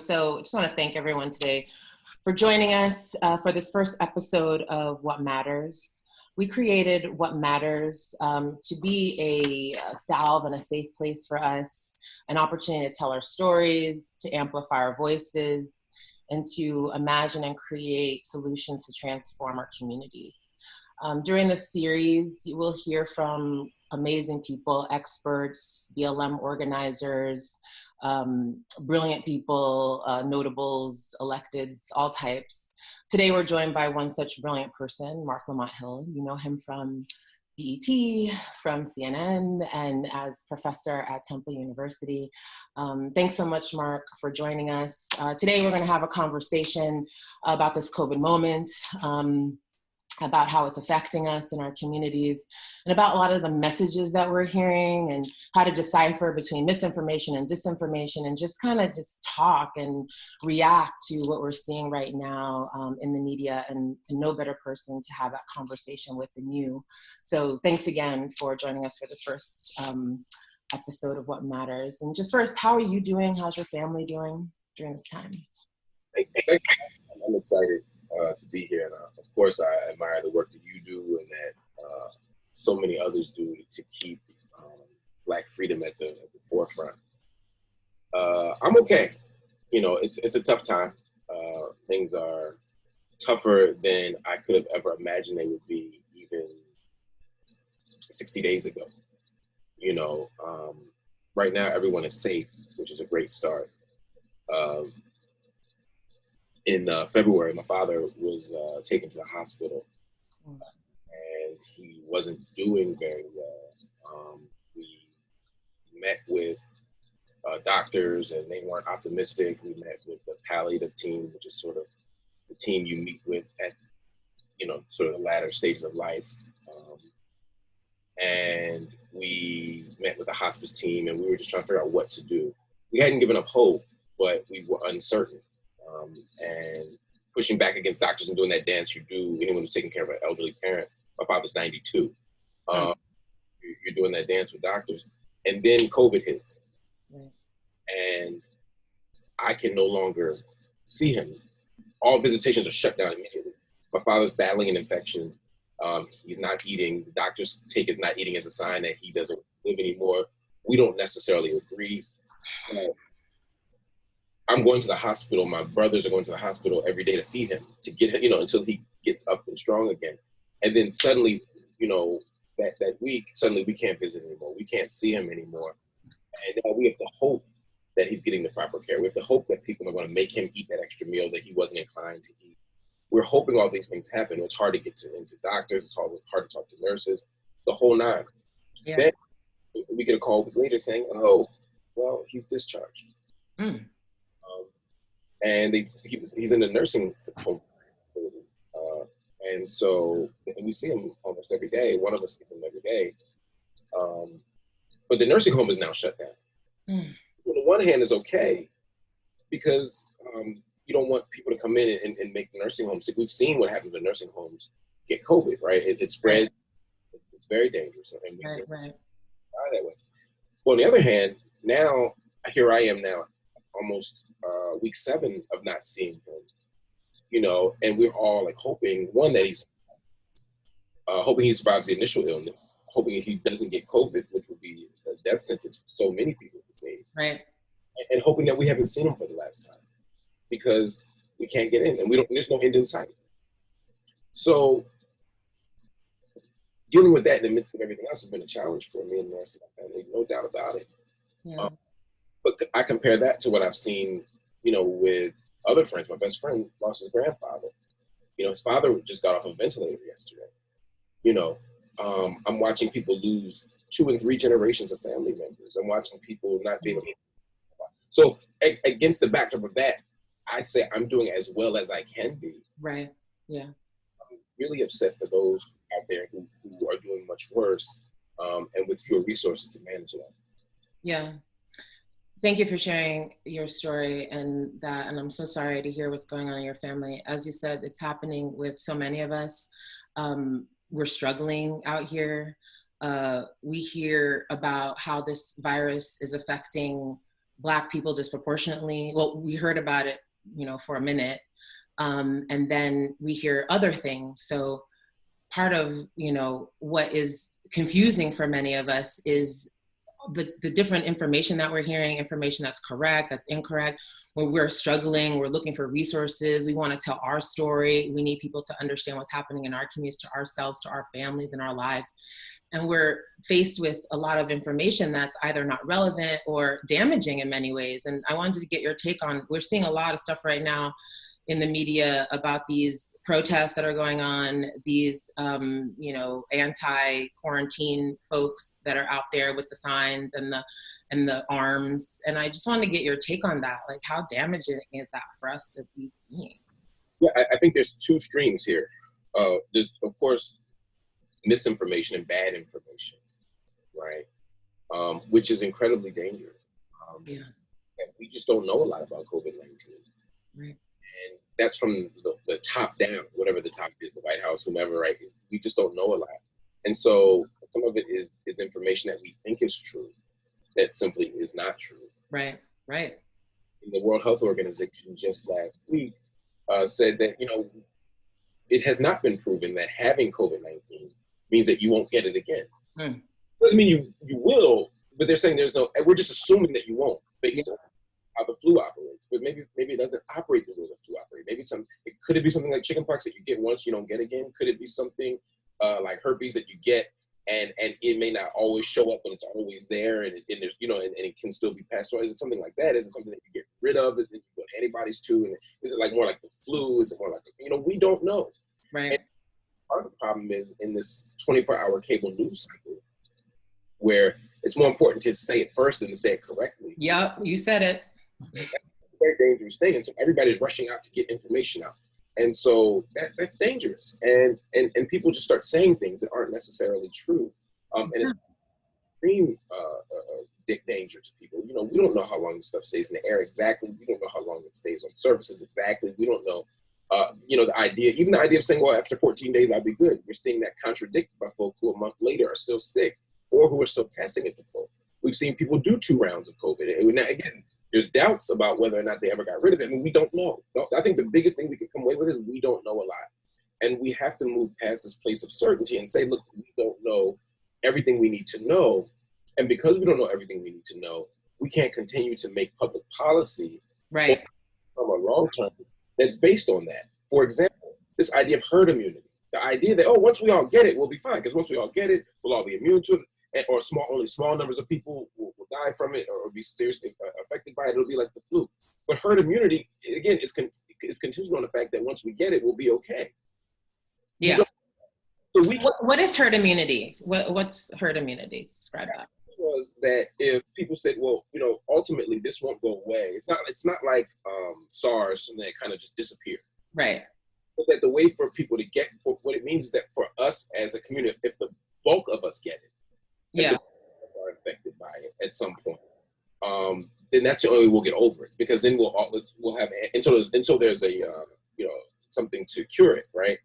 So I just want to thank everyone today for joining us for this first episode of What Matters. We created What Matters to be a salve and a safe place for us, an opportunity to tell our stories, to amplify our voices, and to imagine and create solutions to transform our communities. During this series, you will hear from amazing people, experts, BLM organizers, brilliant people, notables, electeds, all types. Today we're joined by one such brilliant person, Marc Lamont. You know him from BET, from CNN, and as professor at Temple University. Thanks so much, Marc, for joining us. Today we're going to have a conversation about this COVID moment, about how it's affecting us in our communities, and about a lot of the messages that we're hearing and how to decipher between misinformation and disinformation, and just kind of just talk and react to what we're seeing right now in the media, and no better person to have that conversation with than you. So thanks again for joining us for this first episode of What Matters. And just first, how are you doing? How's your family doing during this time? Thank you. I'm excited to be here. And of course, I admire the work that you do and that so many others do to keep Black freedom at the forefront. I'm okay. You know, it's a tough time. Things are tougher than I could have ever imagined they would be even 60 days ago. You know, right now everyone is safe, which is a great start. In February, my father was taken to the hospital, and he wasn't doing very well. We met with doctors, and they weren't optimistic. We met with the palliative team, which is sort of the team you meet with at, you know, sort of the latter stages of life. And we met with the hospice team, and we were just trying to figure out what to do. We hadn't given up hope, but we were uncertain. And pushing back against doctors and doing that dance you do, anyone who's taking care of an elderly parent. My father's 92. You're doing that dance with doctors. And then COVID hits. And I can no longer see him. All visitations are shut down immediately. My father's battling an infection. He's not eating. The doctors take his not eating as a sign that he doesn't live anymore. We don't necessarily agree. I'm going to the hospital. My brothers are going to the hospital every day to feed him, to get him, you know, until he gets up and strong again. And then suddenly, you know, that week, suddenly we can't visit anymore. We can't see him anymore. And we have to hope that he's getting the proper care. We have to hope that people are going to make him eat that extra meal that he wasn't inclined to eat. We're hoping all these things happen. It's hard to get into doctors. It's hard to talk to nurses, the whole nine. Yeah. Then we get a call later saying, oh, well, he's discharged. And he's in the nursing home. And so and we see him almost every day. One of us sees him every day. But the nursing home is now shut down. On the one hand, it's okay because you don't want people to come in and make the nursing homes sick. We've seen what happens when nursing homes get COVID, right? It spreads. It's very dangerous. And we die that way. Well, on the other hand, now, here I am now, almost week 7 of not seeing him, you know, and we're all like hoping, one, that he's hoping he survives the initial illness, hoping he doesn't get COVID, which would be a death sentence for so many people this age. Right. And hoping that we haven't seen him for the last time because we can't get in and there's no end in sight. So dealing with that in the midst of everything else has been a challenge for me and the rest of my family, no doubt about it. Yeah. But I compare that to what I've seen, you know, with other friends. My best friend lost his grandfather. You know, his father just got off a ventilator yesterday. You know, I'm watching people lose 2 and 3 generations of family members. I'm watching people not be able to. So against the backdrop of that, I say I'm doing as well as I can be. Right. Yeah. I'm really upset for those out there who are doing much worse and with fewer resources to manage that. Yeah. Thank you for sharing your story and I'm so sorry to hear what's going on in your family. As you said, it's happening with so many of us. We're struggling out here. We hear about how this virus is affecting Black people disproportionately. Well, we heard about it, you know, for a minute, and then we hear other things. So part of, you know, what is confusing for many of us is the different information that we're hearing, information that's correct, that's incorrect, where we're struggling, we're looking for resources, we want to tell our story, we need people to understand what's happening in our communities, to ourselves, to our families, and our lives. And we're faced with a lot of information that's either not relevant or damaging in many ways. And I wanted to get your take on, we're seeing a lot of stuff right now in the media about these protests that are going on, these, you know, anti-quarantine folks that are out there with the signs and the arms. And I just wanted to get your take on that. Like, how damaging is that for us to be seeing? Yeah, I think there's two streams here. There's, of course, misinformation and bad information, right? Which is incredibly dangerous. Yeah. And we just don't know a lot about COVID-19. Right. And that's from the top down, whatever the top is, the White House, whomever, right? We just don't know a lot. And so some of it is information that we think is true that simply is not true. Right, right. And the World Health Organization just last week said that, you know, it has not been proven that having COVID-19 means that you won't get it again. Doesn't mean you will, but they're saying we're just assuming that you won't based on how the flu operates. But maybe it doesn't operate the way the flu operates. Maybe could it be something like chickenpox that you get once, you don't get again? Could it be something like herpes that you get and it may not always show up, but it's always there and there's, you know, and it can still be passed on? Is it something like that? Is it something that you get rid of? Is it you put antibodies to? And is it like more like the flu? Is it more like, you know, we don't know. Right. And part of the problem is in this 24-hour cable news cycle where it's more important to say it first than to say it correctly. Yep, you said it. That's a very dangerous thing. And so everybody's rushing out to get information out. And so that's dangerous. And people just start saying things that aren't necessarily true. And it's extreme danger to people. You know, we don't know how long this stuff stays in the air exactly. We don't know how long it stays on surfaces exactly. We don't know. You know, the idea of saying, well, after 14 days, I'll be good. We're seeing that contradicted by folk who a month later are still sick or who are still passing it to folk. We've seen people do 2 rounds of COVID. And again, there's doubts about whether or not they ever got rid of it. I mean, we don't know. I think the biggest thing we can come away with is we don't know a lot. And we have to move past this place of certainty and say, look, we don't know everything we need to know. And because we don't know everything we need to know, we can't continue to make public policy right from a long term that's based on that. For example, this idea of herd immunity, the idea that, once we all get it, we'll be fine. Because once we all get it, we'll all be immune to it, or only small numbers of people will die from it or be seriously affected by it. It'll be like the flu. But herd immunity, again, is contingent on the fact that once we get it, we'll be okay. Yeah. So what is herd immunity? What's herd immunity? Describe that. Was that if people said, well, you know, ultimately this won't go away. It's not like SARS and that kind of just disappeared. Right. But that the way for people to get, what it means is that for us as a community, if the bulk of us get it, yeah, are affected by it at some point, then that's the only way we'll get over it. Because then we'll have until there's a you know, something to cure it, right?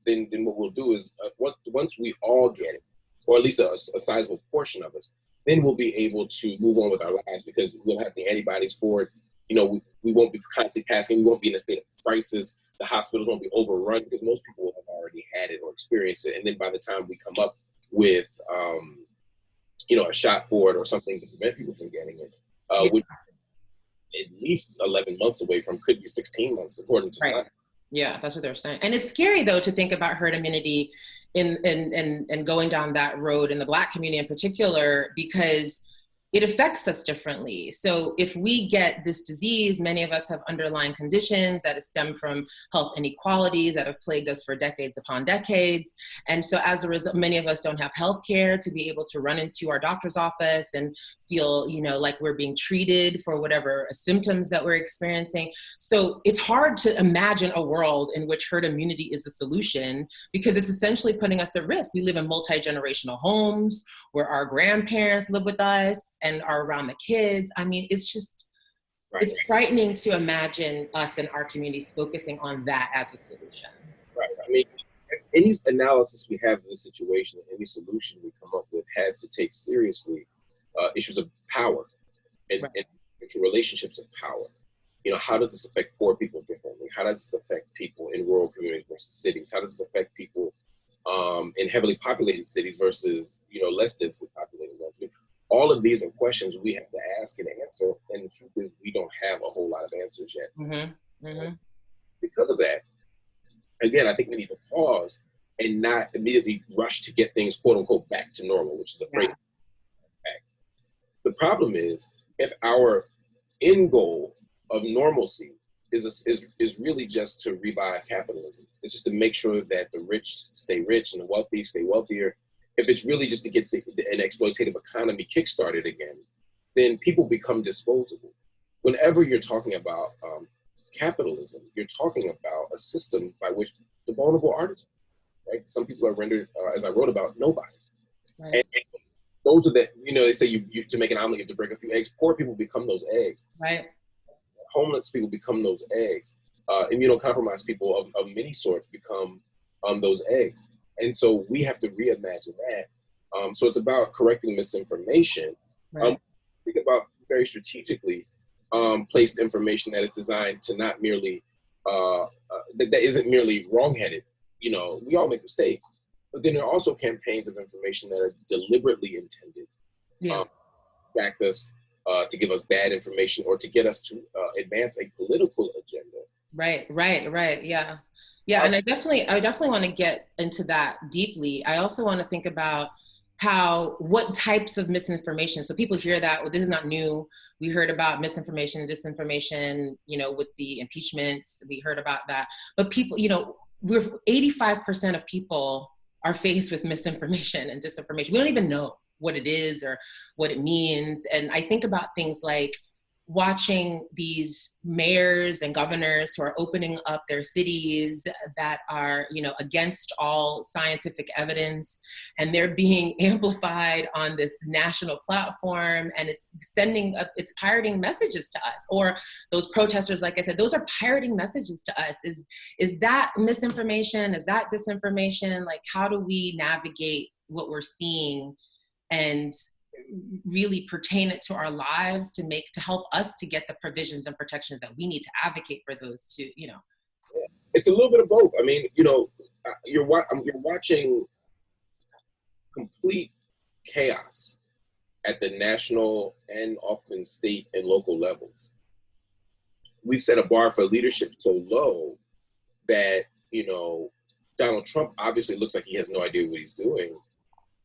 Then what we'll do is once we all get it, or at least a sizable portion of us, then we'll be able to move on with our lives because we'll have the antibodies for it. You know, we won't be constantly passing. We won't be in a state of crisis. The hospitals won't be overrun because most people will have already had it or experienced it. And then by the time we come up with, you know, a shot for it or something to prevent people from getting it, which at least 11 months away from, could be 16 months, according to science. Yeah, that's what they're saying. And it's scary, though, to think about herd immunity and going down that road in the Black community in particular, because it affects us differently. So if we get this disease, many of us have underlying conditions that stem from health inequalities that have plagued us for decades upon decades. And so as a result, many of us don't have health care to be able to run into our doctor's office and feel, you know, like we're being treated for whatever symptoms that we're experiencing. So it's hard to imagine a world in which herd immunity is the solution, because it's essentially putting us at risk. We live in multi-generational homes where our grandparents live with us and are around the kids. I mean, it's just, it's frightening to imagine us and our communities focusing on that as a solution. Right. I mean, any analysis we have of the situation, any solution we come up with has to take seriously issues of power and relationships of power. You know, how does this affect poor people differently? How does this affect people in rural communities versus cities? How does this affect people in heavily populated cities versus, you know, less densely populated ones? I mean, all of these are questions we have to ask and answer, and the truth is we don't have a whole lot of answers yet. Because of that, again, I think we need to pause and not immediately rush to get things, quote unquote, back to normal, which is the phrase. The problem is, if our end goal of normalcy is really just to revive capitalism, it's just to make sure that the rich stay rich and the wealthy stay wealthier. If it's really just to get an exploitative economy kickstarted again, then people become disposable. Whenever you're talking about capitalism, you're talking about a system by which the vulnerable are, right? Some people are rendered, as I wrote about, nobody. Right. And those are the, you know, they say you to make an omelet, you have to break a few eggs. Poor people become those eggs. Right. Homeless people become those eggs. Immunocompromised people of many sorts become those eggs. And so we have to reimagine that. So it's about correcting misinformation. Right. Think about very strategically placed information that is designed to not merely, that isn't merely wrongheaded. You know, we all make mistakes. But then there are also campaigns of information that are deliberately intended to back us, to give us bad information, or to get us to advance a political agenda. Right. Yeah. And I definitely want to get into that deeply. I also want to think about what types of misinformation. So people hear that, well, this is not new. We heard about misinformation, disinformation, you know, with the impeachments, we heard about that. But people, you know, 85% of people are faced with misinformation and disinformation. We don't even know what it is or what it means. And I think about things like watching these mayors and governors who are opening up their cities that are, you know, against all scientific evidence, and they're being amplified on this national platform, and it's pirating messages to us. Or those protesters, like I said, those are pirating messages to us. Is that misinformation? Is that disinformation? Like, how do we navigate what we're seeing and really pertain it to our lives to help us to get the provisions and protections that we need to advocate for those to, you know? It's a little bit of both. I mean, you know, you're watching complete chaos at the national and often state and local levels. We set a bar for leadership so low that, you know, Donald Trump obviously looks like he has no idea what he's doing.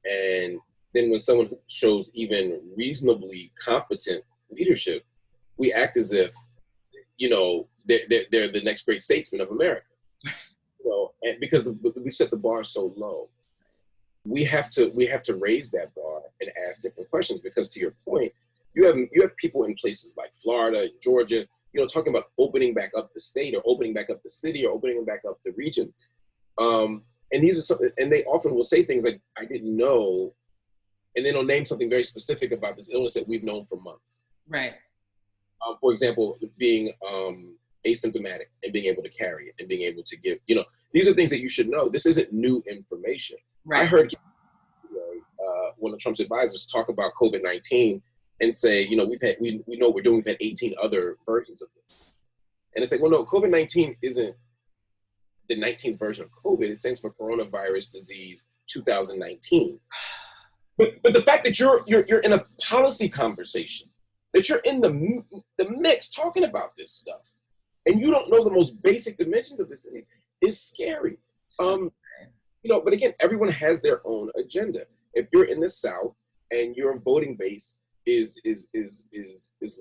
And then when someone shows even reasonably competent leadership, we act as if, you know, they're the next great statesman of America. You know, and because we set the bar so low, we have to raise that bar and ask different questions. Because to your point, you have people in places like Florida, Georgia, you know, talking about opening back up the state or opening back up the city or opening back up the region. And these are something, and they often will say things like, "I didn't know." And then they'll name something very specific about this illness that we've known for months. Right. For example, being asymptomatic and being able to carry it and being able to give, you know, these are things that you should know. This isn't new information. Right. I heard one of Trump's advisors talk about COVID-19 and say, you know, we know we're doing, we've had 18 other versions of this. And they say, well, no, COVID-19 isn't the 19th version of COVID. It stands for coronavirus disease 2019. But the fact that you're in a policy conversation, that you're in the mix talking about this stuff, and you don't know the most basic dimensions of this disease is scary. You know, but again, everyone has their own agenda. If you're in the South and your voting base is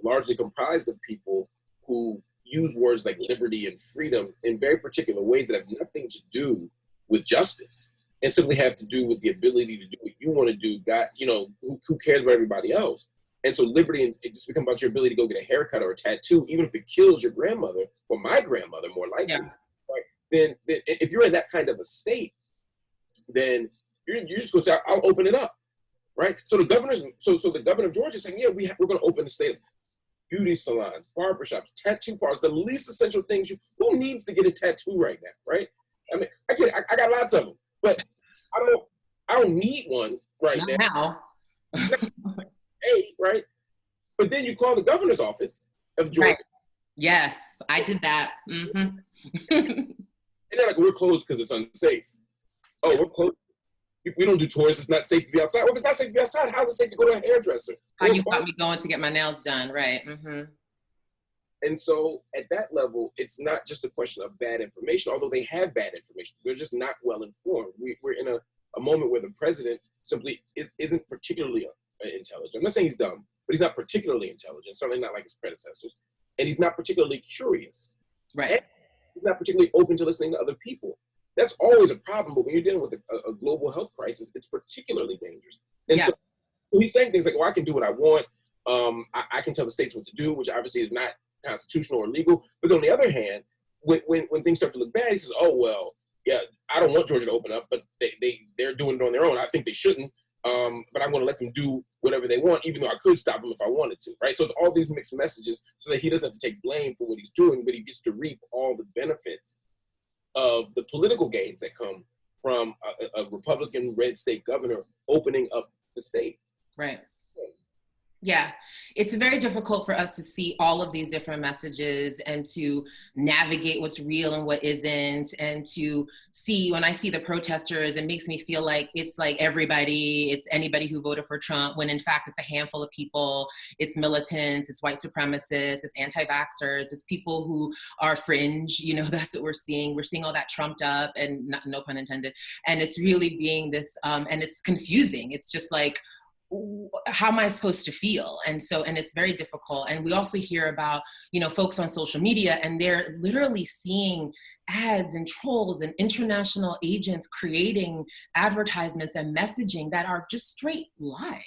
largely comprised of people who use words like liberty and freedom in very particular ways that have nothing to do with justice, and simply have to do with the ability to do what you want to do. God, you know, who cares about everybody else? And so liberty, and it just becomes about your ability to go get a haircut or a tattoo, even if it kills your grandmother or my grandmother, more likely. Yeah. Right? Then if you're in that kind of a state, then you're just going to say, I'll open it up, right? So the governor of Georgia is saying, yeah, we're going to open the state. Beauty salons, barbershops, tattoo parlors, the least essential things. Who needs to get a tattoo right now, right? I mean, I got lots of them. But I don't need one right now. Hey, right? But then you call the governor's office of Georgia. Right. Yes, I did that. Mm-hmm. And they're like, we're closed because it's unsafe. Oh, we're closed. We don't do tours. It's not safe to be outside. Well, if it's not safe to be outside, how's it safe to go to a hairdresser? How you got me going to get my nails done, right? Mm-hmm. And so at that level, it's not just a question of bad information, although they have bad information. They're just not well informed. We're in a moment where the president simply isn't particularly intelligent. I'm not saying he's dumb, but he's not particularly intelligent, certainly not like his predecessors. And he's not particularly curious. Right. And he's not particularly open to listening to other people. That's always a problem, but when you're dealing with a global health crisis, it's particularly dangerous. And so he's saying things like, well, I can do what I want. I can tell the states what to do, which obviously is not constitutional or legal. But on the other hand, when things start to look bad, he says, oh, well, yeah, I don't want Georgia to open up, but they're doing it on their own. I think they shouldn't, but I'm going to let them do whatever they want, even though I could stop them if I wanted to, right? So it's all these mixed messages so that he doesn't have to take blame for what he's doing, but he gets to reap all the benefits of the political gains that come from a Republican red state governor opening up the state. Right. Yeah, it's very difficult for us to see all of these different messages and to navigate what's real and what isn't, and to see, when I see the protesters, it makes me feel like it's like everybody, it's anybody who voted for Trump, when in fact it's a handful of people, it's militants, it's white supremacists, it's anti-vaxxers, it's people who are fringe, you know, that's what we're seeing. We're seeing all that trumped up, and no pun intended, and it's really being this, and it's confusing. It's just like, how am I supposed to feel? And it's very difficult. And we also hear about, you know, folks on social media, and they're literally seeing ads and trolls and international agents creating advertisements and messaging that are just straight lies.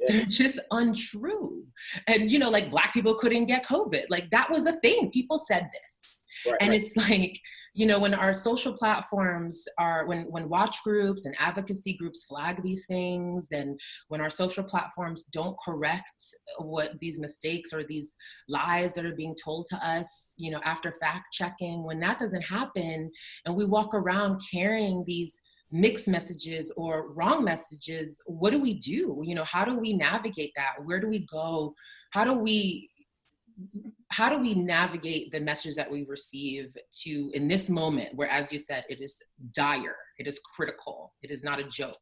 Yeah. They're just untrue. And, you know, like Black people couldn't get COVID. Like that was a thing. People said this. Right, and it's like, you know, when our social platforms are, when watch groups and advocacy groups flag these things, and when our social platforms don't correct what these mistakes or these lies that are being told to us, you know, after fact checking, when that doesn't happen and we walk around carrying these mixed messages or wrong messages, what do we do? You know, how do we navigate that? Where do we go? How do we navigate the message that we receive to, in this moment where, as you said, it is dire, it is critical, it is not a joke,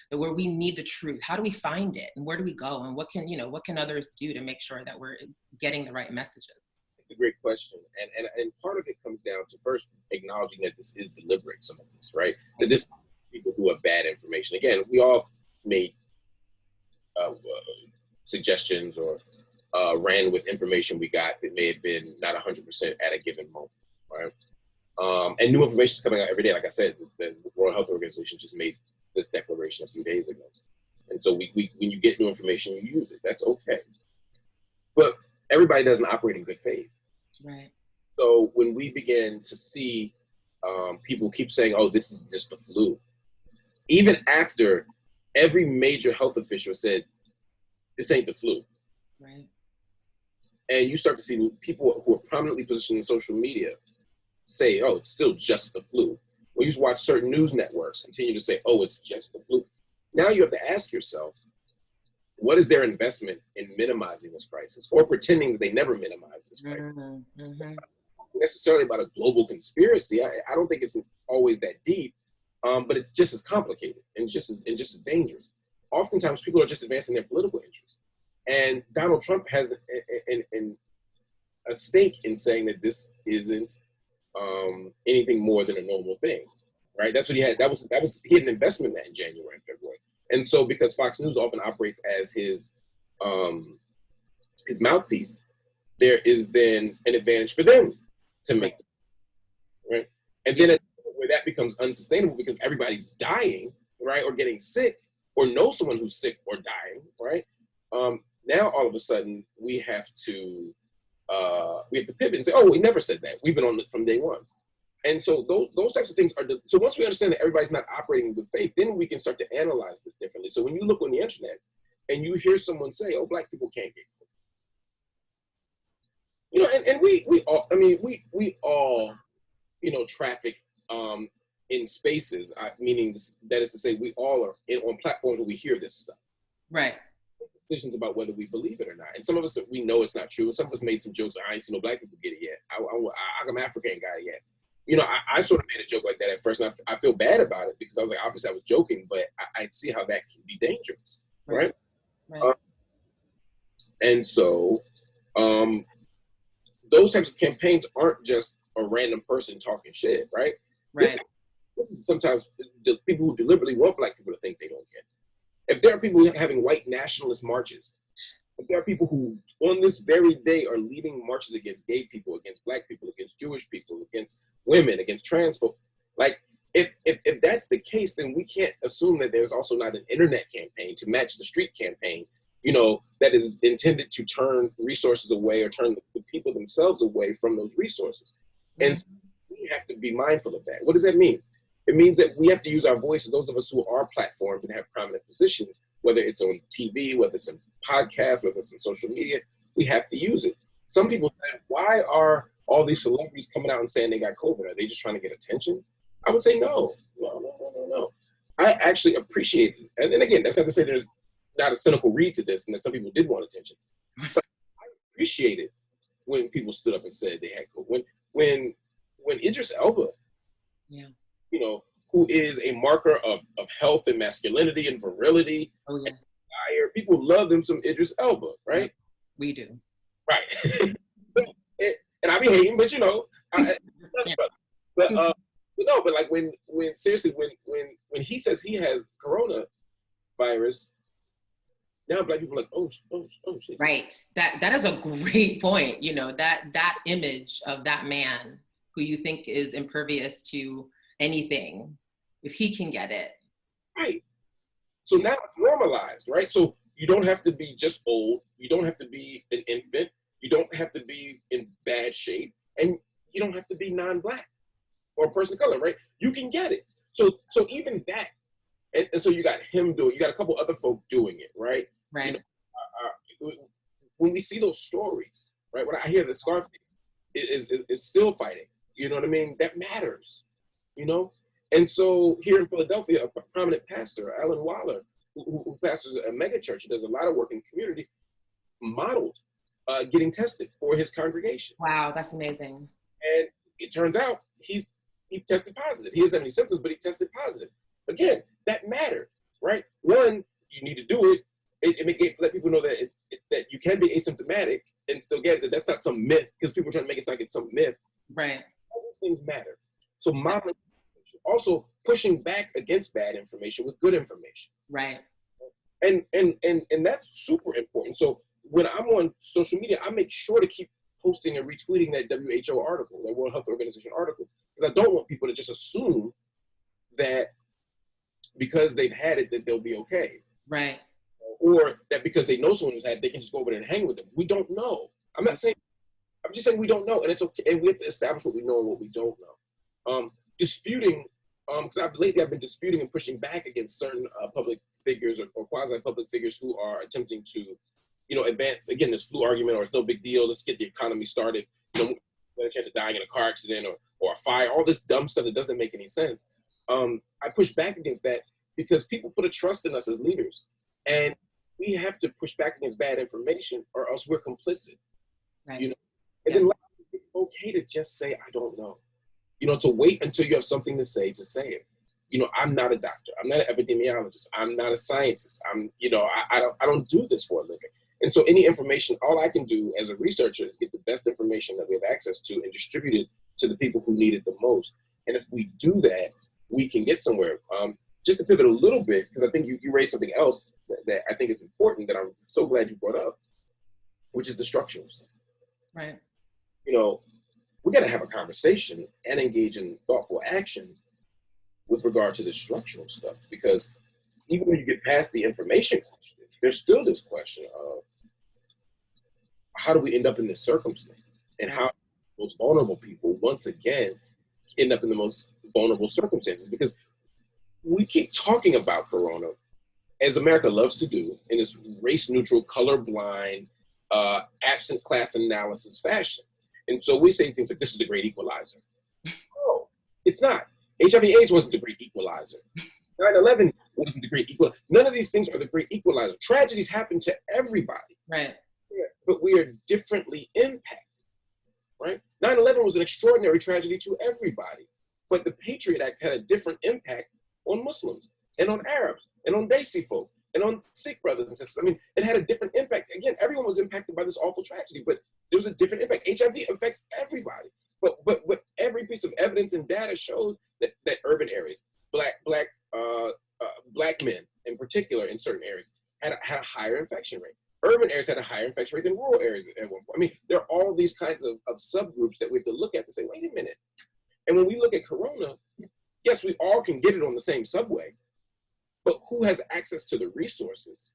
but where we need the truth? How do we find it, and where do we go, and what can others do to make sure that we're getting the right messages? It's a great question, and part of it comes down to first acknowledging that this is deliberate. Some of this, right? That this people who have bad information. Again, we all made suggestions or ran with information we got that may have been not 100% at a given moment, right? And new information is coming out every day. Like I said, the World Health Organization just made this declaration a few days ago. And so when you get new information, you use it. That's okay. But everybody doesn't operate in good faith. Right. So when we begin to see people keep saying, oh, this is just the flu, even after every major health official said, this ain't the flu. Right. And you start to see people who are prominently positioned in social media say, oh, it's still just the flu. Or you watch certain news networks continue to say, oh, it's just the flu. Now you have to ask yourself, what is their investment in minimizing this crisis, or pretending that they never minimize this crisis? Mm-hmm. Mm-hmm. Not necessarily about a global conspiracy. I don't think it's always that deep, but it's just as complicated and just as dangerous. Oftentimes people are just advancing their political interests. And Donald Trump has a stake in saying that this isn't anything more than a normal thing, right? That's what he had. He had an investment in that in January and February. And so, because Fox News often operates as his mouthpiece, there is then an advantage for them to make, right? And then where that becomes unsustainable because everybody's dying, right, or getting sick, or know someone who's sick or dying, right? Now all of a sudden we have to pivot and say, oh, we never said that. We've been on it from day one. And so those types of things so once we understand that everybody's not operating in good faith, then we can start to analyze this differently. So when you look on the internet and you hear someone say, oh, Black people can't get COVID. You know, and we all, you know, traffic in spaces, meaning that is to say we all are on platforms where we hear this stuff. Right. At the decisions about whether we believe it or not. And some of us, we know it's not true. Some of us made some jokes. I ain't seen no black people get it yet. I'm African, ain't got it yet. You know, I sort of made a joke like that at first, and I feel bad about it because I was like, obviously I was joking, but I see how that can be dangerous, right? And so those types of campaigns aren't just a random person talking shit, right? This is sometimes the people who deliberately want black people to think they don't get it. If there are people having white nationalist marches, if there are people who on this very day are leading marches against gay people, against black people, against Jewish people, against women, against trans folk, like if that's the case, then we can't assume that there's also not an internet campaign to match the street campaign, you know, that is intended to turn resources away or turn the people themselves away from those resources. And so we have to be mindful of that. What does that mean? It means that we have to use our voices, those of us who are platformed and have prominent positions, whether it's on TV, whether it's in podcasts, whether it's in social media, we have to use it. Some people say, why are all these celebrities coming out and saying they got COVID? Are they just trying to get attention? I would say no. I actually appreciate it. And then again, that's not to say there's not a cynical read to this and that some people did want attention. But I appreciate it when people stood up and said they had COVID. When Idris Elba, you know, who is a marker of health and masculinity and virility and desire, people love them some Idris Elba, right? We do. Right. And I be hating, but you know, but like when seriously, when he says he has coronavirus, now black people are like, oh shit. Right. That is a great point. You know, that image of that man who you think is impervious to anything, if he can get it. Right. So now it's normalized, right? So you don't have to be just old. You don't have to be an infant. You don't have to be in bad shape. And you don't have to be non-black or a person of color, right? You can get it. So even that, and so you got him doing, you got a couple other folk doing it, right? Right. You know, when we see those stories, right? When I hear that Scarface is still fighting, you know what I mean? That matters, you know? And so here in Philadelphia, a prominent pastor, Alan Waller, who pastors a mega church, he does a lot of work in the community, modeled getting tested for his congregation. Wow, that's amazing. And it turns out he tested positive. He doesn't have any symptoms, but he tested positive. Again, that mattered, right? One, you need to do it. It let people know that that you can be asymptomatic and still get it. That's not some myth, because people are trying to make it sound like it's some myth. Right. All these things matter. So modeling, also pushing back against bad information with good information. Right. And that's super important. So when I'm on social media, I make sure to keep posting and retweeting that WHO article, that World Health Organization article, because I don't want people to just assume that because they've had it that they'll be okay. Right. Or that because they know someone who's had it, they can just go over there and hang with them. We don't know. I'm just saying we don't know, and it's okay. And we have to establish what we know and what we don't know. Disputing, because lately I've been disputing and pushing back against certain public figures or quasi-public figures who are attempting to, you know, advance, again, this flu argument, or it's no big deal, let's get the economy started, you know, a chance of dying in a car accident or a fire, all this dumb stuff that doesn't make any sense. I push back against that because people put a trust in us as leaders, and we have to push back against bad information or else we're complicit. Right. You know? And then it's okay to just say, I don't know. You know, to wait until you have something to say it. You know, I'm not a doctor. I'm not an epidemiologist. I'm not a scientist. I don't do this for a living. And so any information, all I can do as a researcher is get the best information that we have access to and distribute it to the people who need it the most. And if we do that, we can get somewhere. Just to pivot a little bit, because I think you raised something else that I think is important that I'm so glad you brought up, which is the structural stuff. Right. You know, we got to have a conversation and engage in thoughtful action with regard to the structural stuff, because even when you get past the information question, there's still this question of how do we end up in this circumstance, and how most vulnerable people once again end up in the most vulnerable circumstances, because we keep talking about Corona, as America loves to do, in this race-neutral, colorblind, absent class analysis fashion. And so we say things like, this is the great equalizer. No, it's not. HIV/AIDS wasn't the great equalizer. 9/11 wasn't the great equalizer. None of these things are the great equalizer. Tragedies happen to everybody. Right. But we are differently impacted, right? 9/11 was an extraordinary tragedy to everybody. But the Patriot Act had a different impact on Muslims and on Arabs and on Desi folk and on Sikh brothers and sisters. I mean, it had a different impact. Again, everyone was impacted by this awful tragedy, but there was a different impact. HIV affects everybody. But every piece of evidence and data shows that urban areas, black men in particular in certain areas had a higher infection rate. Urban areas had a higher infection rate than rural areas at one point. I mean, there are all these kinds of subgroups that we have to look at and say, wait a minute. And when we look at Corona, yes, we all can get it on the same subway, but who has access to the resources?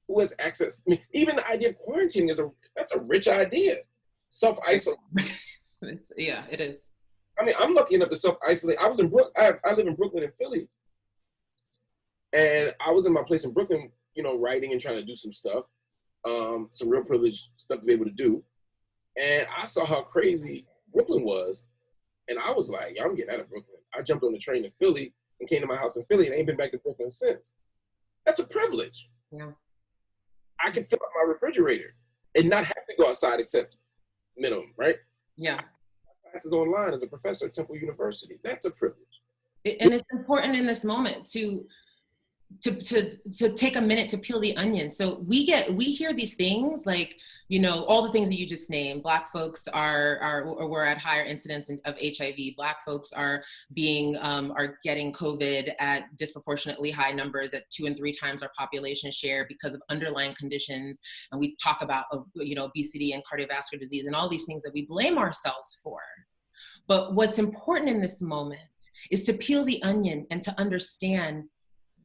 Who has access? I mean, even the idea of quarantining that's a rich idea. Self-isolate. Yeah, it is. I mean, I'm lucky enough to self-isolate. I was in I live in Brooklyn and Philly. And I was in my place in Brooklyn, writing and trying to do some stuff, some real privileged stuff to be able to do. And I saw how crazy Brooklyn was. And I was like, I'm getting out of Brooklyn. I jumped on the train to Philly and came to my house in Philly and ain't been back to Brooklyn since. That's a privilege. Yeah. I can fill up my refrigerator and not have to go outside except minimum, right? Yeah. My classes online as a professor at Temple University. That's a privilege. And it's important in this moment to take a minute to peel the onion. So we hear these things like, all the things that you just named. Black folks were at higher incidence of HIV. Black folks are getting COVID at disproportionately high numbers at 2 and 3 times our population share because of underlying conditions. And we talk about, obesity and cardiovascular disease and all these things that we blame ourselves for. But what's important in this moment is to peel the onion and to understand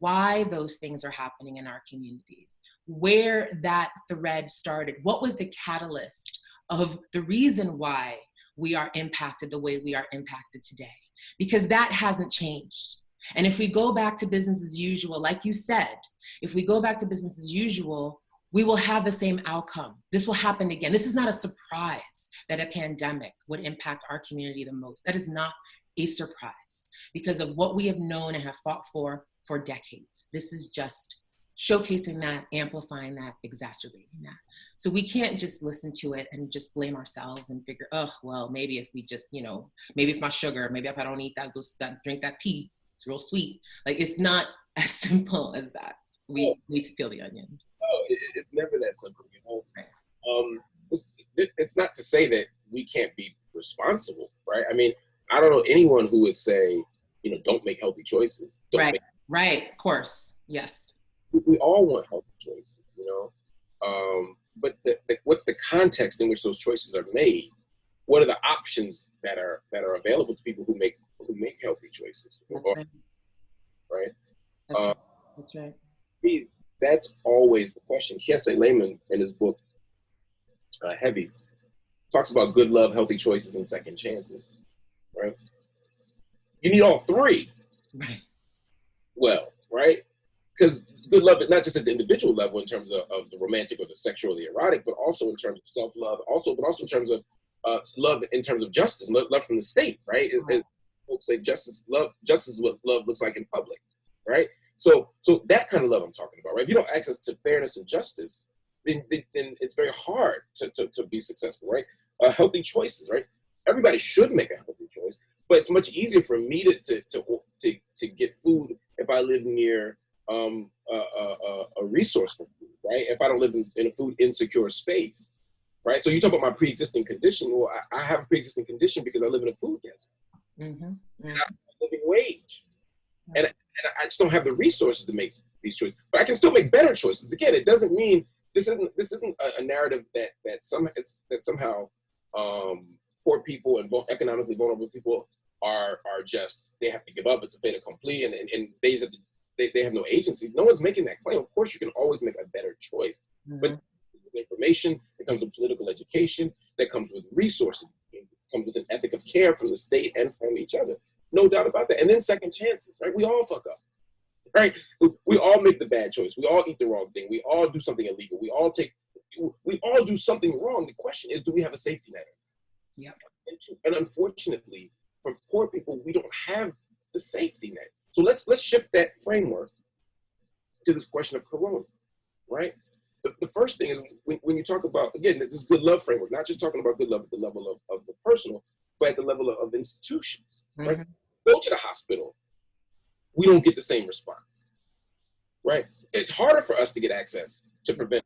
why those things are happening in our communities, where that thread started, what was the catalyst of the reason why we are impacted the way we are impacted today, because that hasn't changed. And if we go back to business as usual, like you said, if we go back to business as usual, we will have the same outcome. This will happen again. This is not a surprise that a pandemic would impact our community the most. That is not a surprise because of what we have known and have fought for decades. This is just showcasing that, amplifying that, exacerbating that. So we can't just listen to it and just blame ourselves and figure, maybe if we just, maybe if my sugar, maybe if I don't eat drink that tea, it's real sweet. Like, it's not as simple as that. We need to peel the onion. Oh, it's never that simple, Right. It's not to say that we can't be responsible, right? I mean, I don't know anyone who would say, don't make healthy choices. Right, of course, yes. We all want healthy choices, but what's the context in which those choices are made? What are the options that are available to people who make healthy choices? That's right. Right? That's right. That's always the question. Kailee Scales in his book, Heavy, talks about good love, healthy choices, and second chances, right? You need all three. Right. Well, right? Because good love is not just at the individual level in terms of the romantic or the sexual or the erotic, but also in terms of self-love, but also in terms of love in terms of justice, love from the state, right? Folks say justice is what love looks like in public, right? So that kind of love I'm talking about, right? If you don't have access to fairness and justice, then it's very hard to be successful, right? Healthy choices, right? Everybody should make a healthy choice, but it's much easier for me to get food if I live near a resource for food, right? If I don't live in a food insecure space, right? So you talk about my pre-existing condition. Well, I have a pre-existing condition because I live in a food desert. Mm-hmm. And I have a living wage. And I just don't have the resources to make these choices. But I can still make better choices. Again, it doesn't mean this isn't a narrative that somehow poor people and economically vulnerable people are just, they have to give up. It's a fait accompli, and they have no agency. No one's making that claim. Of course, you can always make a better choice. Mm-hmm. But information that comes with political education, that comes with resources, it comes with an ethic of care from the state and from each other. No doubt about that. And then second chances, right? We all fuck up, right? We all make the bad choice. We all eat the wrong thing. We all do something illegal. We all do something wrong. The question is, do we have a safety net? Yeah. And unfortunately, for poor people, we don't have the safety net. So let's shift that framework to this question of corona, right? The first thing is when you talk about, again, this good love framework, not just talking about good love at the level of the personal, but at the level of institutions, right? Go to the hospital, we don't get the same response, right? It's harder for us to get access to prevent.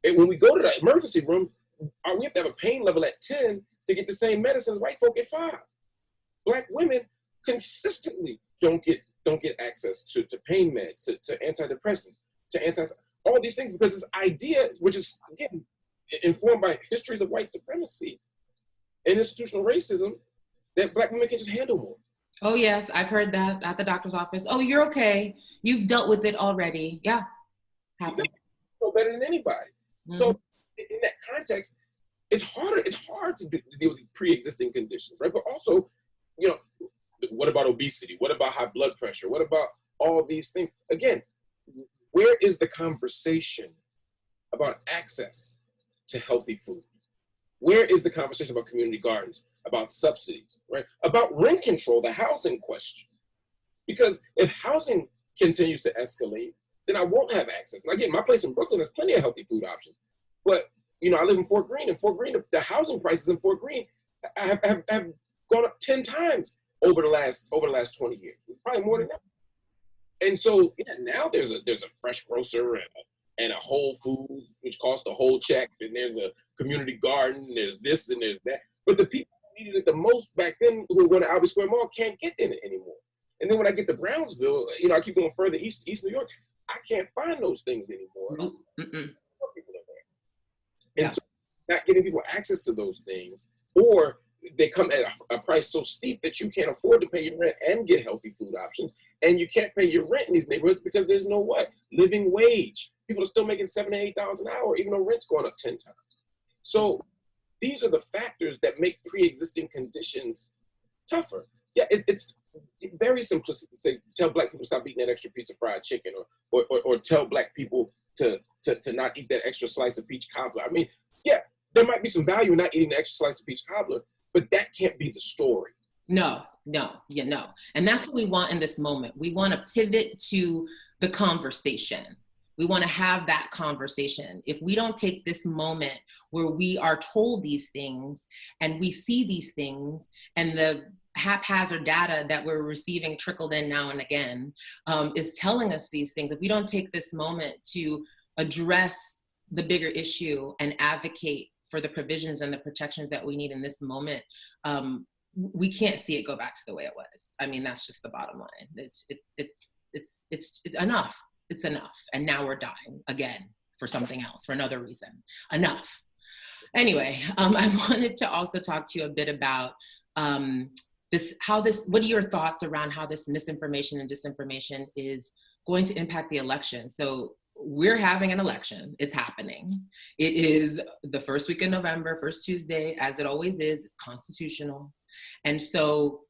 And when we go to the emergency room, we have to have a pain level at 10 to get the same medicine as white folk at 5. Black women consistently don't get access to pain meds, to antidepressants, to all these things, because this idea, which is, again, informed by histories of white supremacy and institutional racism, that Black women can just handle more. Oh, yes, I've heard that at the doctor's office. Oh, you're okay. You've dealt with it already. Yeah. Exactly. You know better than anybody. So in that context, it's hard to deal with pre-existing conditions, right? But also, you know, what about obesity? What about high blood pressure? What about all these things? Again, where is the conversation about access to healthy food? Where is the conversation about community gardens, about subsidies, right? About rent control, the housing question. Because if housing continues to escalate, then I won't have access. And again, my place in Brooklyn has plenty of healthy food options. But, you know, I live in Fort Greene. In Fort Greene, the housing prices in Fort Greene have gone up 10 times over the last 20 years, probably more than that. And so, yeah, now there's a fresh grocer and a Whole Foods, which costs a whole check, and there's a community garden, there's this and there's that. But the people who needed it the most back then, who were going to Albee Square Mall, can't get in it anymore. And then when I get to Brownsville, you know, I keep going further east New York, I can't find those things anymore. And so not getting people access to those things, or they come at a price so steep that you can't afford to pay your rent and get healthy food options. And you can't pay your rent in these neighborhoods because there's no what? Living wage. People are still making $7,000 to $8,000 an hour, even though rent's going up 10 times. So these are the factors that make pre-existing conditions tougher. Yeah, it's very simplistic to say, tell Black people to stop eating that extra piece of fried chicken, or tell Black people to not eat that extra slice of peach cobbler. I mean, yeah, there might be some value in not eating the extra slice of peach cobbler, but that can't be the story. No. And that's what we want in this moment. We want to pivot to the conversation. We want to have that conversation. If we don't take this moment where we are told these things and we see these things and the haphazard data that we're receiving trickled in now and again is telling us these things, if we don't take this moment to address the bigger issue and advocate for the provisions and the protections that we need in this moment, we can't see it go back to the way it was. I mean, that's just the bottom line. It's enough. It's enough. And now we're dying again for something else, for another reason. Enough. Anyway, I wanted to also talk to you a bit about what are your thoughts around how this misinformation and disinformation is going to impact the election? So we're having an election. It's happening. It is the first week of November, first Tuesday, as it always is. It's constitutional. And so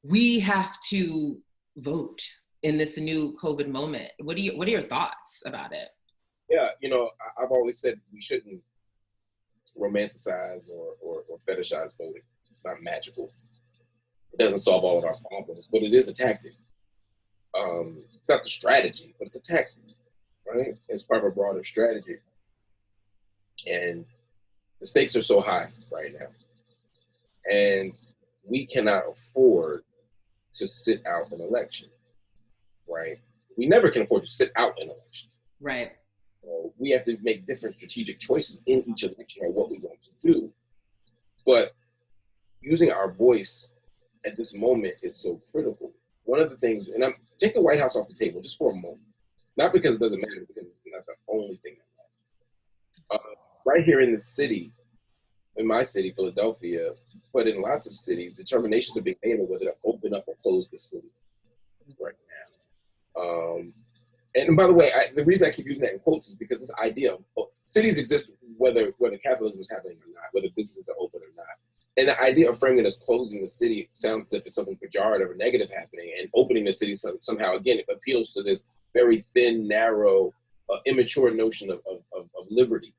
we have to vote in this new COVID moment. What are your thoughts about it? Yeah, you know, I've always said we shouldn't romanticize or fetishize voting. It's not magical. It doesn't solve all of our problems, but it is a tactic. It's not the strategy, but it's a tactic, right? It's part of a broader strategy. And the stakes are so high right now. And we cannot afford to sit out an election, right? We never can afford to sit out an election. Right. We have to make different strategic choices in each election on what we want to do. But using our voice at this moment is so critical. One of the things, and I'm take the White House off the table just for a moment, not because it doesn't matter, because it's not the only thing that matters. Right here in the city, in my city, Philadelphia, but in lots of cities, determinations are being made on whether to open up or close the city right now. And by the way, the reason I keep using that in quotes is because this idea of cities exist whether capitalism is happening or not, whether businesses are open or not. And the idea of framing it as closing the city sounds as if it's something pejorative or negative happening, and opening the city somehow, again, it appeals to this very thin, narrow, immature notion of liberty,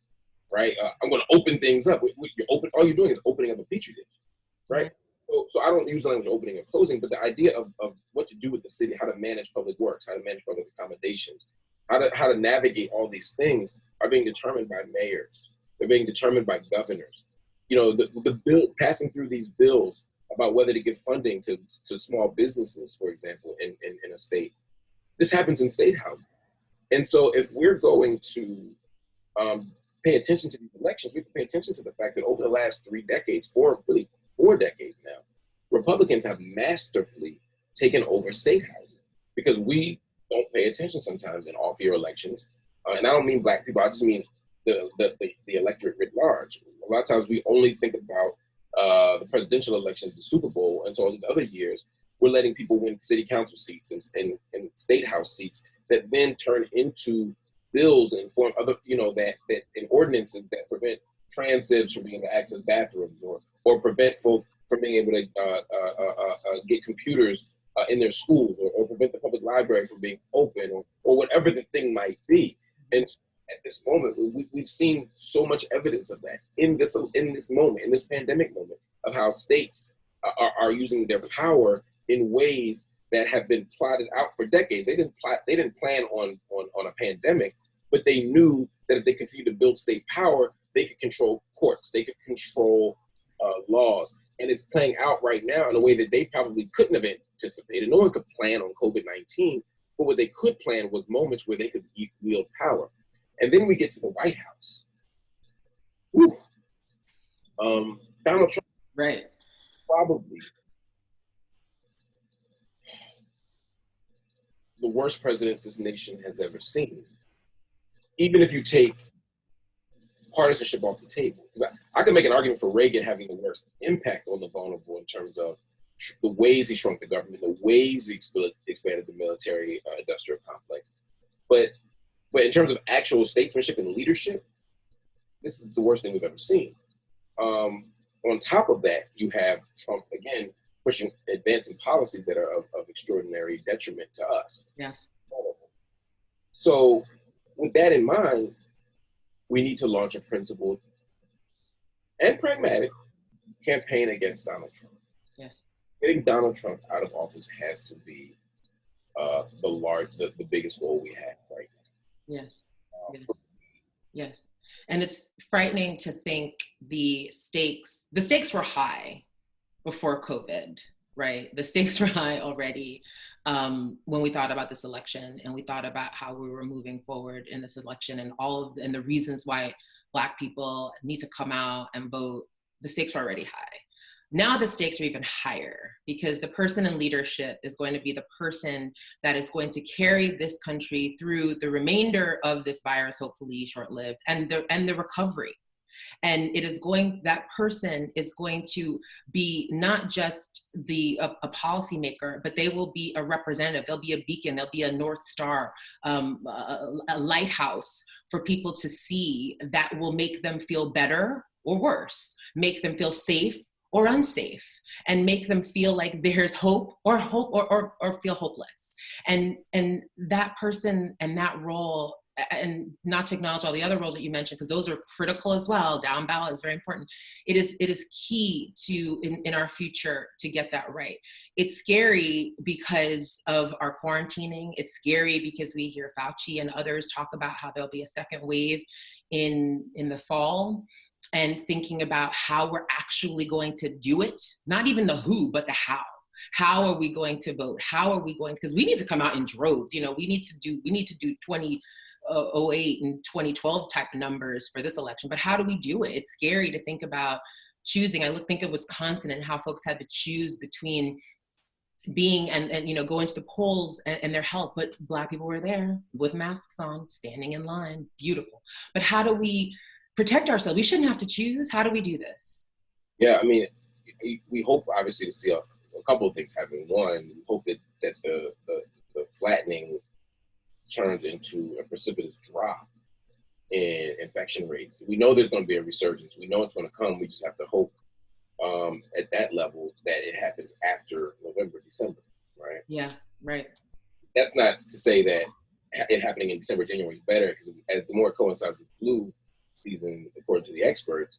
right? I'm going to open things up. All you're doing is opening up a petri dish, right? So I don't use the language opening and closing, but the idea of what to do with the city, how to manage public works, how to manage public accommodations, how to navigate all these things are being determined by mayors. They're being determined by governors. You know, the bill passing through these bills about whether to give funding to small businesses, for example, in a state. This happens in state housing. And so if we're going to pay attention to these elections, we have to pay attention to the fact that over the last 3 decades, really 4 decades now, Republicans have masterfully taken over state housing because we don't pay attention sometimes in off-year elections. And I don't mean Black people, I just mean the electorate writ large. A lot of times we only think about the presidential elections, the Super Bowl, and so all these other years, we're letting people win city council seats and state house seats that then turn into bills and form other, that in ordinances that prevent transibs from being able to access bathrooms or prevent folk from being able to get computers in their schools or prevent the public library from being open or whatever the thing might be. And at this moment, we've seen so much evidence of that in this moment, in this pandemic moment, of how states are using their power in ways that have been plotted out for decades. They didn't plan on a pandemic, but they knew that if they continued to build state power, they could control courts, they could control laws. And it's playing out right now in a way that they probably couldn't have anticipated. No one could plan on COVID-19, but what they could plan was moments where they could wield power. And then we get to the White House. Whew. Donald Trump, right, probably the worst president this nation has ever seen. Even if you take partisanship off the table. Because I could make an argument for Reagan having the worst impact on the vulnerable in terms of the ways he shrunk the government, the ways he expanded the military industrial complex. But in terms of actual statesmanship and leadership, this is the worst thing we've ever seen. On top of that, you have Trump, again, advancing policies that are of extraordinary detriment to us. Yes. So with that in mind, we need to launch a principled and pragmatic campaign against Donald Trump. Yes. Getting Donald Trump out of office has to be the biggest goal we have right now. Yes. Yes. And it's frightening to think the stakes were high before COVID, right? The stakes were high already when we thought about this election and we thought about how we were moving forward in this election and the reasons why Black people need to come out and vote. The stakes were already high. Now the stakes are even higher because the person in leadership is going to be the person that is going to carry this country through the remainder of this virus, hopefully short-lived, and the recovery. And that person is going to be not just a policymaker, but they will be a representative. They'll be a beacon. They'll be a North Star, a lighthouse for people to see that will make them feel better or worse, make them feel safe or unsafe, and make them feel like there's hope or feel hopeless. And that person and that role, and not to acknowledge all the other roles that you mentioned, because those are critical as well. Down ballot is very important. It is key to in our future to get that right. It's scary because of our quarantining. It's scary because we hear Fauci and others talk about how there'll be a second wave in the fall, and thinking about how we're actually going to do it. Not even the who, but the how. How are we going to vote? How are we going? Because we need to come out in droves. We need to do 2008 and 2012 type of numbers for this election. But how do we do it? It's scary to think about choosing. Think of Wisconsin and how folks had to choose between being and going to the polls and their help, but Black people were there with masks on, standing in line. Beautiful. But how do we protect ourselves? We shouldn't have to choose. How do we do this? Yeah, I mean, we hope obviously to see a couple of things happen. One, we hope that the flattening turns into a precipitous drop in infection rates. We know there's going to be a resurgence. We know it's going to come. We just have to hope at that level that it happens after November, December, right? Yeah, right. That's not to say that it happening in December, January is better, because as the more it coincides with flu season, according to the experts,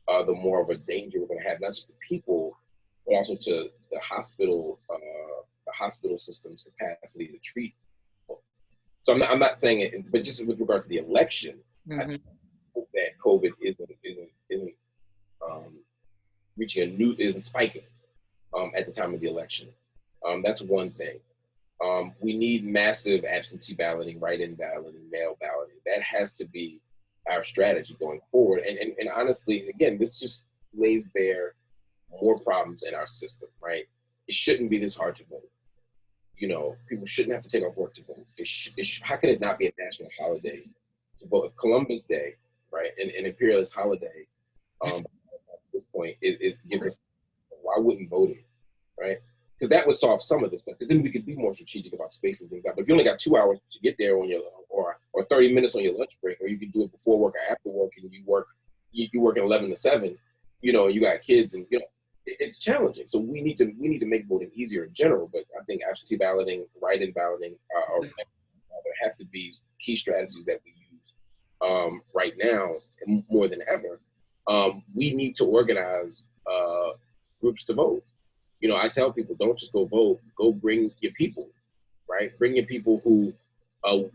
the more of a danger we're going to have, not just the people but also to the hospital system's capacity to treat people. So I'm not saying it, but just with regard to the election, I hope that COVID isn't isn't spiking at the time of the election. That's one thing. We need massive absentee balloting, write-in balloting, mail balloting. That has to be our strategy going forward. And honestly, again, this just lays bare more problems in our system, right? It shouldn't be this hard to vote. You know, people shouldn't have to take off work to vote. How could it not be a national holiday to vote? If Columbus Day, right, an imperialist holiday, at this point, it gives us, why wouldn't voting, right? Because that would solve some of this stuff. Because then we could be more strategic about spacing things out. But if you only got 2 hours to get there on your, or 30 minutes on your lunch break, or you can do it before work or after work, and you work 11 to 7, you know, you got kids, and you know, it's challenging. So we need to make voting easier in general. But I think absentee balloting, write-in balloting, there have to be key strategies that we use right now more than ever. We need to organize groups to vote. You know, I tell people, don't just go vote, go bring your people, right? Bring your people who are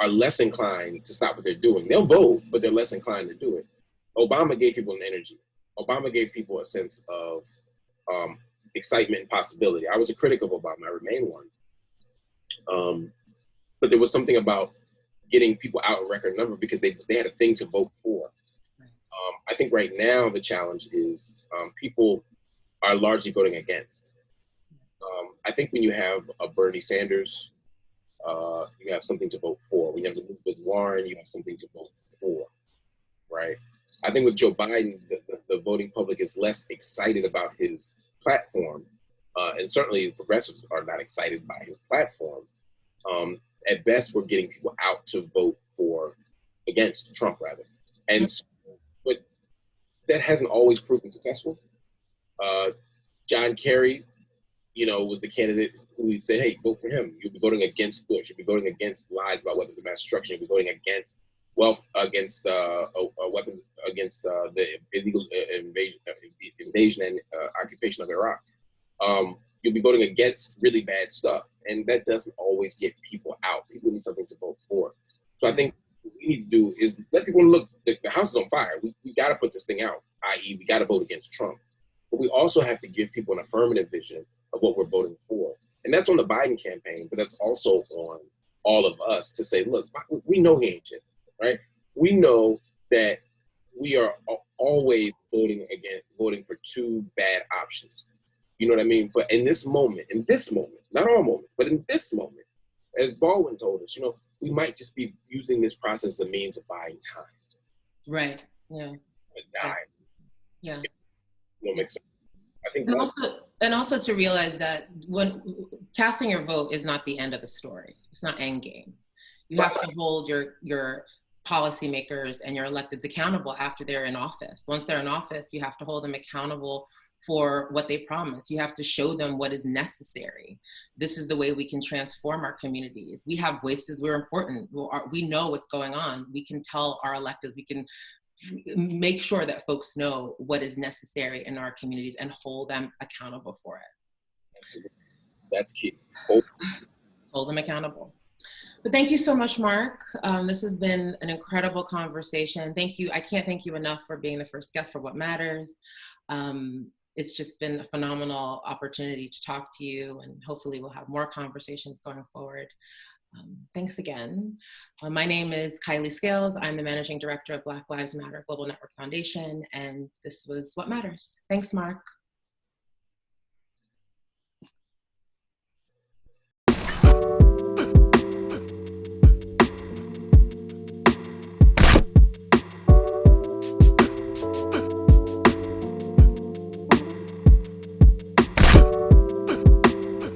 less inclined to stop what they're doing. They'll vote, but they're less inclined to do it. Obama gave people an energy. Obama gave people a sense of excitement and possibility. I was a critic of Obama, I remain one. But there was something about getting people out in record number because they had a thing to vote for. I think right now the challenge is people are largely voting against. I think when you have a Bernie Sanders, you have something to vote for. When you have Elizabeth Warren, you have something to vote for, right? I think with Joe Biden, the voting public is less excited about his platform, and certainly progressives are not excited by his platform. At best, we're getting people out to vote against Trump, rather. And so, but that hasn't always proven successful. John Kerry, you know, was the candidate who said, hey, vote for him. You'll be voting against Bush. You'll be voting against lies about weapons of mass destruction. You'll be voting against wealth, against weapons, against the illegal invasion and occupation of Iraq. You'll be voting against really bad stuff. And that doesn't always get people out. People need something to vote for. So I think what we need to do is let people look, the house is on fire. We got to put this thing out, i.e. we got to vote against Trump. But we also have to give people an affirmative vision of what we're voting for. And that's on the Biden campaign, but that's also on all of us to say, look, we know he ain't shit, right? We know that we are always voting for two bad options. You know what I mean? But in this moment, not all moments, but in this moment, as Baldwin told us, you know, we might just be using this process as a means of buying time. Right. Yeah. Yeah. You know, makes sense. I think and also to realize that when casting your vote is not the end of the story. It's not end game. You have to hold your policymakers and your electeds accountable after they're in office. Once they're in office, you have to hold them accountable for what they promise. You have to show them what is necessary. This is the way we can transform our communities. We have voices, we're important. We know what's going on. We can tell our electeds, we can make sure that folks know what is necessary in our communities and hold them accountable for it. That's key. Hold them accountable. But thank you so much, Marc. This has been an incredible conversation. Thank you. I can't thank you enough for being the first guest for What Matters. It's just been a phenomenal opportunity to talk to you, and hopefully we'll have more conversations going forward. Thanks again. My name is Kailee Scales. I'm the Managing Director of Black Lives Matter Global Network Foundation, and this was What Matters. Thanks, Marc.